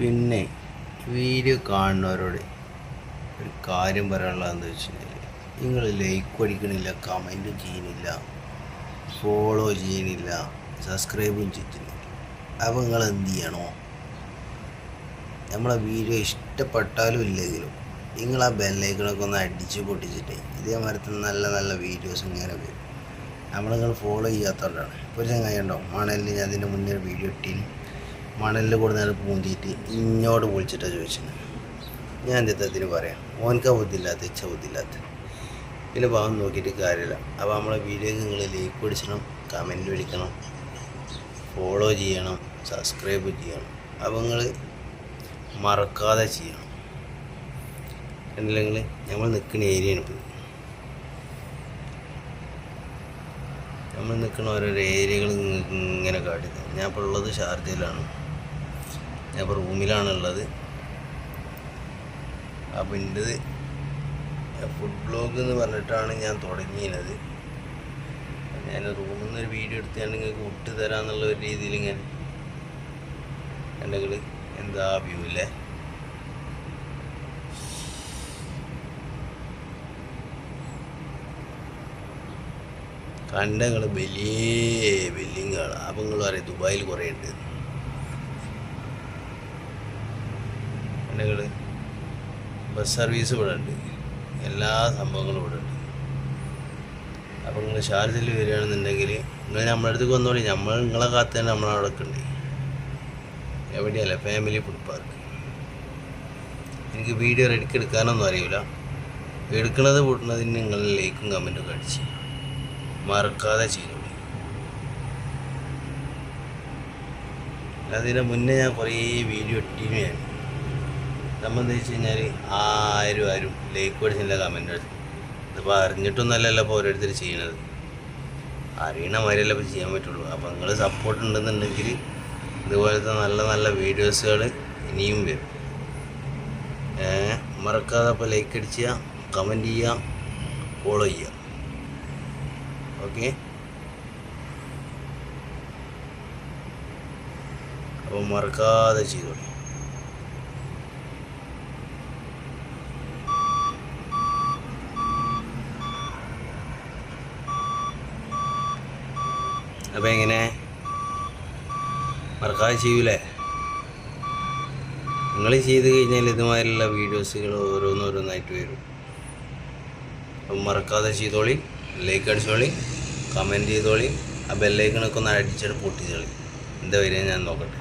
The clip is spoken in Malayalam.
പിന്നെ വീഡിയോ കാണുന്നവരോട് ഒരു കാര്യം പറയാനുള്ളതെന്ന് വെച്ച് കഴിഞ്ഞാൽ നിങ്ങൾ ലൈക്ക് അടിക്കണില്ല, കമൻറ്റും ചെയ്യുന്നില്ല, ഫോളോ ചെയ്യണില്ല, സബ്സ്ക്രൈബും ചെയ്യുന്നില്ല. അപ്പോൾ നിങ്ങൾ എന്ത് ചെയ്യണോ? നമ്മളെ വീഡിയോ ഇഷ്ടപ്പെട്ടാലും ഇല്ലെങ്കിലും നിങ്ങൾ ആ ബെല്ലൈക്കണൊക്കെ ഒന്ന് അടിച്ച് പൊട്ടിച്ചിട്ട് ഇതേമാതിരത്തെ നല്ല നല്ല വീഡിയോസ് ഇങ്ങനെ വരും. നിങ്ങൾ ഫോളോ ചെയ്യാത്തതുകൊണ്ടാണ്. ഇപ്പോൾ ഒരു ചങ്ങായി ഉണ്ടോ മണലിൽ, ഞാൻ അതിൻ്റെ മുന്നേ വീഡിയോ ഇട്ടിന്, മണലിൽ കൂടെ നേരെ പൂന്തിയിട്ട് ഇങ്ങോട്ട് വിളിച്ചിട്ടാണ് ചോദിച്ചത്. ഞാൻ എന്താ അതിന് പറയാം, ഓനക്കാ ബുദ്ധിയില്ലാത്ത ഇച്ച ബുദ്ധിയില്ലാത്ത പിന്നെ ഭാവം നോക്കിയിട്ട് കാര്യമില്ല. അപ്പോൾ നമ്മളെ വീഡിയോക്ക് നിങ്ങൾ ലൈക്ക് അടിക്കണം, കമൻറ്റ് അടിക്കണം, ഫോളോ ചെയ്യണം, സബ്സ്ക്രൈബ് ചെയ്യണം. അപ്പോൾ നിങ്ങൾ മറക്കാതെ ചെയ്യണം. എന്നില്ലെങ്കിൽ നമ്മൾ നിൽക്കുന്ന ഏരിയയാണ്, നമ്മൾ നിൽക്കുന്ന ഓരോരോ ഏരിയകൾ ഇങ്ങനെ കാട്ടിത്തരും. ഞാൻ ഇപ്പോൾ ഉള്ളത് ഷാർജയിലാണ്, ഞാൻ ഇപ്പോൾ റൂമിലാണുള്ളത്. അപ്പോൾ എൻ്റെത് ഫുഡ് ബ്ലോഗ് എന്ന് പറഞ്ഞിട്ടാണ് ഞാൻ തുടങ്ങിയത്. ഞാൻ റൂമിൽ നിന്നൊരു വീഡിയോ എടുത്താണ് നിങ്ങൾക്ക് വിട്ട് തരാമെന്നുള്ള ഒരു രീതിയിൽ ഇങ്ങനെ കണ്ടെങ്കിൽ എന്താ വ്യൂ അല്ലേ. കണ്ടങ്ങൾ വലിയ ബിൽഡിങ്ങാണ്. അപ്പം നിങ്ങൾ പറയും ദുബായിൽ കുറേ ഉണ്ട്. കണ്ടങ്ങൾ ബസ് സർവീസ് ഇവിടെ ഉണ്ട്, എല്ലാ സംഭവങ്ങളും ഇവിടെ ഉണ്ട്. അപ്പോൾ നിങ്ങൾ ഷാർജയിൽ വരികയാണെന്നുണ്ടെങ്കിൽ നിങ്ങൾ നമ്മളെ അടുത്തേക്ക് വന്നോളി. നിങ്ങളെ കാത്ത് തന്നെ നമ്മളവിടെ ഉണ്ട്. എവിടെയല്ല, ഫാമിലി ഫുഡ് പാർക്ക്. എനിക്ക് വീഡിയോ റെഡിക്ക് എടുക്കാനൊന്നും അറിയില്ല. എടുക്കുന്നത് കൂട്ടുന്നതിന് നിങ്ങൾ ലൈക്കും കമൻറ്റും അടിച്ച് മറക്കാതെ ചെയ്തോളി. അതിന് മുന്നേ ഞാൻ കുറേ വീഡിയോ ഇട്ടിരുന്നു. സംബന്ധിച്ച് വെച്ച് കഴിഞ്ഞാൽ ആരും ലൈക്ക് അടിച്ചില്ല, കമൻറ്റ് അടിച്ചു. ഇതിപ്പോൾ അറിഞ്ഞിട്ടൊന്നല്ലല്ലോ ഇപ്പോൾ ഓരോരുത്തർ ചെയ്യണത്. അറിയണ മാതിരിയല്ല ഇപ്പോൾ ചെയ്യാൻ പറ്റുള്ളൂ. അപ്പോൾ നിങ്ങൾ സപ്പോർട്ട് ഉണ്ടെന്നുണ്ടെങ്കിൽ ഇതുപോലത്തെ നല്ല നല്ല വീഡിയോസുകൾ ഇനിയും വരും. മറക്കാതെ അപ്പോൾ ലൈക്ക് അടിക്കുക, കമൻറ്റ് ചെയ്യുക, ഫോളോ ചെയ്യുക. ഓക്കെ, അപ്പോൾ മറക്കാതെ ചെയ്തോളൂ. അപ്പോൾ എങ്ങനെ മറക്കാതെ ചെയ്യൂലേ? നിങ്ങൾ ചെയ്ത് കഴിഞ്ഞാൽ ഇതുമാതിരിയുള്ള വീഡിയോസുകൾ ഓരോന്നോരോന്നായിട്ട് വരും. അപ്പം മറക്കാതെ ചെയ്തോളി, ലൈക്ക് അടിച്ചോളി, കമൻറ്റ് ചെയ്തോളി, ആ ബെല്ലൈക്കണൊക്കെ ഒന്ന് അടിച്ചിട്ട് പൊട്ടിച്ചോളി. എന്താ വരിക ഞാൻ നോക്കട്ടെ.